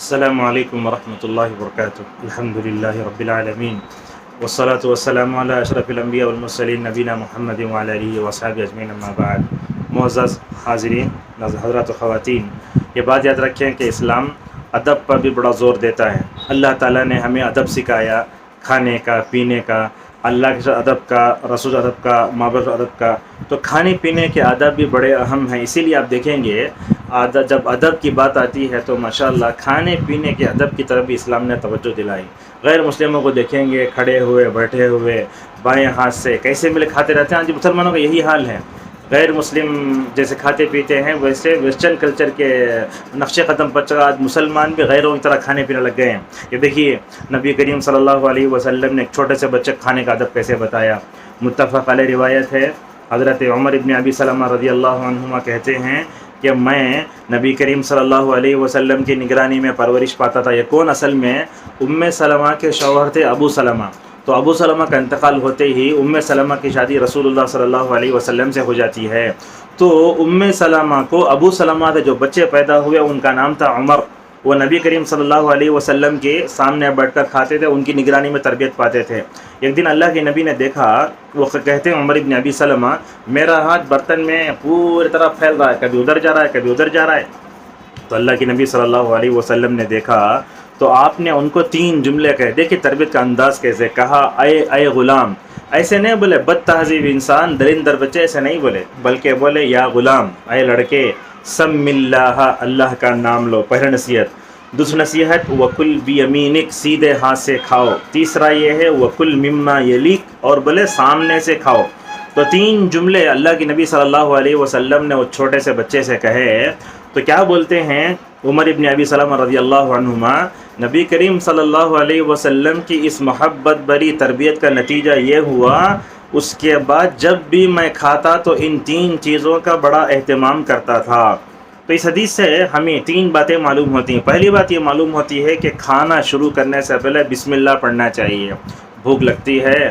السلام علیکم ورحمۃ اللہ وبرکاتہ الحمد للہ رب العالمین والصلاة والسلام علی اشرف الانبیاء والمرسلین نبینا محمد وعلی آلہ وصحبہ اجمعین اما بعد۔ معزز حاضرین، حضرات و خواتین، یہ بات یاد رکھیں کہ اسلام ادب پر بھی بڑا زور دیتا ہے۔ اللہ تعالیٰ نے ہمیں ادب سکھایا، کھانے کا، پینے کا، اللہ کے ساتھ ادب کا، رسول ادب کا، ماں باپ ادب کا۔ تو کھانے پینے کے آداب بھی بڑے اہم ہیں، اسی لیے آپ دیکھیں گے جب ادب کی بات آتی ہے تو ماشاءاللہ کھانے پینے کے ادب کی طرف بھی اسلام نے توجہ دلائی۔ غیر مسلموں کو دیکھیں گے کھڑے ہوئے، بیٹھے ہوئے، بائیں ہاتھ سے کیسے ملے کھاتے رہتے ہیں۔ آج مسلمانوں کا یہی حال ہے، غیر مسلم جیسے کھاتے پیتے ہیں ویسے ویسٹرن کلچر کے نقش قدم پر چلا آج مسلمان بھی غیروں کی طرح کھانے پینے لگ گئے ہیں۔ یہ دیکھیے نبی کریم صلی اللہ علیہ وسلم نے ایک چھوٹے سے بچے کھانے کا ادب کیسے بتایا۔ متفق علیہ روایت ہے، حضرت عمر ابن ابی سلمہ رضی اللہ عنہما کہتے ہیں کہ میں نبی کریم صلی اللہ علیہ وسلم کی نگرانی میں پرورش پاتا تھا۔ یہ کون؟ اصل میں ام سلمہ کے شوہر تھے ابو سلمہ۔ تو ابو سلمہ کا انتقال ہوتے ہی ام سلمہ کی شادی رسول اللہ صلی اللہ علیہ وسلم سے ہو جاتی ہے۔ تو ام سلمہ کو ابو سلمہ سے جو بچے پیدا ہوئے ان کا نام تھا عمر۔ وہ نبی کریم صلی اللہ علیہ وسلم کے سامنے بیٹھ کر کھاتے تھے، ان کی نگرانی میں تربیت پاتے تھے۔ ایک دن اللہ کے نبی نے دیکھا، وہ کہتے ہیں عمر ابن ابی سلمہ، میرا ہاتھ برتن میں پوری طرح پھیل رہا ہے، کبھی ادھر جا رہا ہے کبھی ادھر جا رہا ہے۔ تو اللہ کے نبی صلی اللہ علیہ وسلم نے دیکھا تو آپ نے ان کو 3 جملے کہے۔ دیکھیں تربیت کا انداز کیسے کہا، اے غلام۔ ایسے نہیں بولے بد تہذیب انسان درندر بچے، ایسے نہیں بولے، بلکہ بولے یا غلام، اے لڑکے، سم اللہ، اللہ کا نام لو، پہلی نصیحت۔ دوسری نصیحت، وکل بیمینک، سیدھے ہاتھ سے کھاؤ۔ تیسرا یہ ہے وکل مما یلیک، اور بولے سامنے سے کھاؤ۔ تو 3 جملے اللہ کے نبی صلی اللہ علیہ وسلم نے اس چھوٹے سے بچے سے کہے۔ تو کیا بولتے ہیں عمر ابن ابی سلمہ رضی اللہ عنہما، نبی کریم صلی اللہ علیہ وسلم کی اس محبت بری تربیت کا نتیجہ یہ ہوا، اس کے بعد جب بھی میں کھاتا تو ان 3 چیزوں کا بڑا اہتمام کرتا تھا۔ تو اس حدیث سے ہمیں 3 باتیں معلوم ہوتی ہیں۔ پہلی بات یہ معلوم ہوتی ہے کہ کھانا شروع کرنے سے پہلے بسم اللہ پڑھنا چاہیے۔ بھوک لگتی ہے،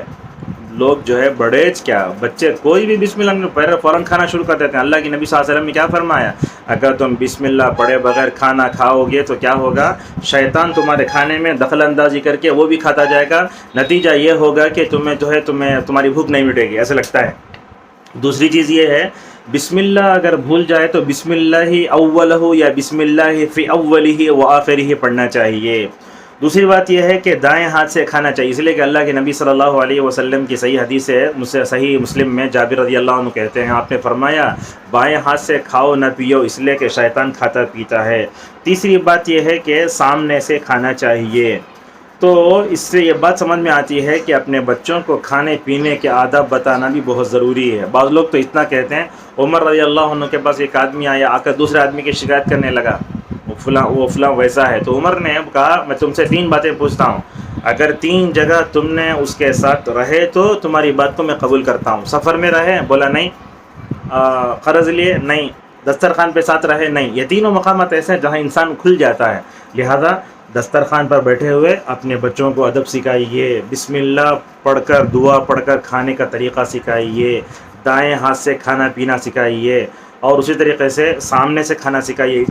لوگ جو ہے بڑے کیا بچے کوئی بھی بسم اللہ پہلے فوراً کھانا شروع کر دیتے ہیں۔ اللہ کے نبی صلی اللہ علیہ وسلم نے کیا فرمایا، اگر تم بسم اللہ پڑھے بغیر کھانا کھاؤ گے تو کیا ہوگا، شیطان تمہارے کھانے میں دخل اندازی کر کے وہ بھی کھاتا جائے گا، نتیجہ یہ ہوگا کہ تمہاری بھوک نہیں مٹے گی، ایسا لگتا ہے۔ دوسری چیز یہ ہے، بسم اللہ اگر بھول جائے تو بسم اللہ اولہ یا بسم اللہ فی اولہ و آخرہ پڑھنا چاہیے۔ دوسری بات یہ ہے کہ دائیں ہاتھ سے کھانا چاہیے، اس لیے کہ اللہ کے نبی صلی اللہ علیہ وسلم کی صحیح حدیث ہے، مجھ سے صحیح مسلم میں جابر رضی اللہ عنہ کہتے ہیں، آپ نے فرمایا بائیں ہاتھ سے کھاؤ نہ پیو، اس لیے کہ شیطان کھاتا پیتا ہے۔ تیسری بات یہ ہے کہ سامنے سے کھانا چاہیے۔ تو اس سے یہ بات سمجھ میں آتی ہے کہ اپنے بچوں کو کھانے پینے کے آداب بتانا بھی بہت ضروری ہے۔ بعض لوگ تو اتنا کہتے ہیں، عمر رضی اللہ عنہ کے پاس ایک آدمی آیا، آ کر دوسرے آدمی کی شکایت کرنے لگا، وہ فلاں ویسا ہے۔ تو عمر نے کہا میں تم سے 3 باتیں پوچھتا ہوں، اگر 3 جگہ تم نے اس کے ساتھ رہے تو تمہاری بات کو میں قبول کرتا ہوں۔ سفر میں رہے؟ بولا نہیں۔ قرض لیے؟ نہیں۔ دسترخوان پہ ساتھ رہے؟ نہیں۔ یہ تینوں مقامات ایسے ہیں جہاں انسان کھل جاتا ہے۔ لہذا دسترخوان پر بیٹھے ہوئے اپنے بچوں کو ادب سکھائیے، بسم اللہ پڑھ کر دعا پڑھ کر کھانے کا طریقہ سکھائیے، دائیں ہاتھ سے کھانا پینا سکھائیے، اور اسی طریقے سے سامنے سے کھانا سکھائیے۔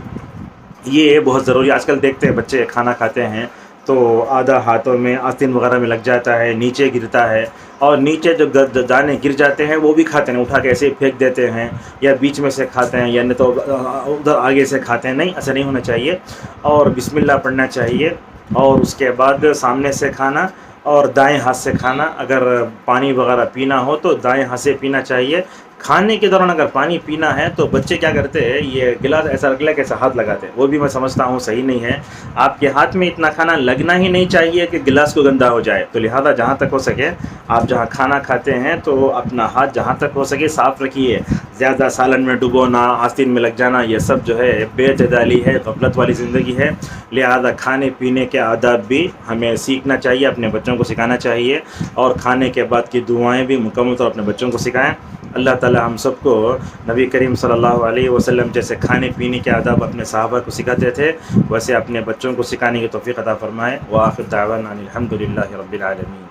یہ بہت ضروری ہے۔ آج کل دیکھتے ہیں بچے کھانا کھاتے ہیں تو آدھا ہاتھوں میں آستین وغیرہ میں لگ جاتا ہے، نیچے گرتا ہے، اور نیچے جو دانے گر جاتے ہیں وہ بھی کھاتے ہیں، اٹھا کے ایسے ہی پھینک دیتے ہیں، یا بیچ میں سے کھاتے ہیں، یا نہیں تو ادھر آگے سے کھاتے ہیں۔ نہیں، ایسا نہیں ہونا چاہیے، اور بسم اللہ پڑھنا چاہیے، اور اس کے بعد سامنے سے کھانا اور دائیں ہاتھ سے کھانا۔ اگر پانی وغیرہ پینا ہو تو دائیں ہاتھ سے پینا چاہیے۔ کھانے کے دوران اگر پانی پینا ہے تو بچے کیا کرتے ہیں، یہ گلاس ایسا رکھ لے کیسا ہاتھ لگاتے ہیں، وہ بھی میں سمجھتا ہوں صحیح نہیں ہے۔ آپ کے ہاتھ میں اتنا کھانا لگنا ہی نہیں چاہیے کہ گلاس کو گندا ہو جائے۔ تو لہذا جہاں تک ہو سکے آپ جہاں کھانا کھاتے ہیں تو اپنا ہاتھ جہاں تک ہو سکے صاف رکھیے۔ زیادہ سالن میں ڈبونا، آستین میں لگ جانا، یہ سب جو ہے بے اعتدالی ہے، غفلت والی زندگی ہے۔ لہذا کھانے پینے کے آداب بھی ہمیں سیکھنا چاہیے، اپنے بچوں کو سکھانا چاہیے، اور کھانے کے بعد کی دعائیں بھی مکمل طور اپنے بچوں کو سکھائیں۔ اللہ تعالی ہم سب کو نبی کریم صلی اللہ علیہ وسلم جیسے کھانے پینے کے آداب اپنے صحابہ کو سکھاتے تھے ویسے اپنے بچوں کو سکھانے کی توفیق عطا فرمائے۔ وآخر دعوانا ان الحمد للہ رب العالمین۔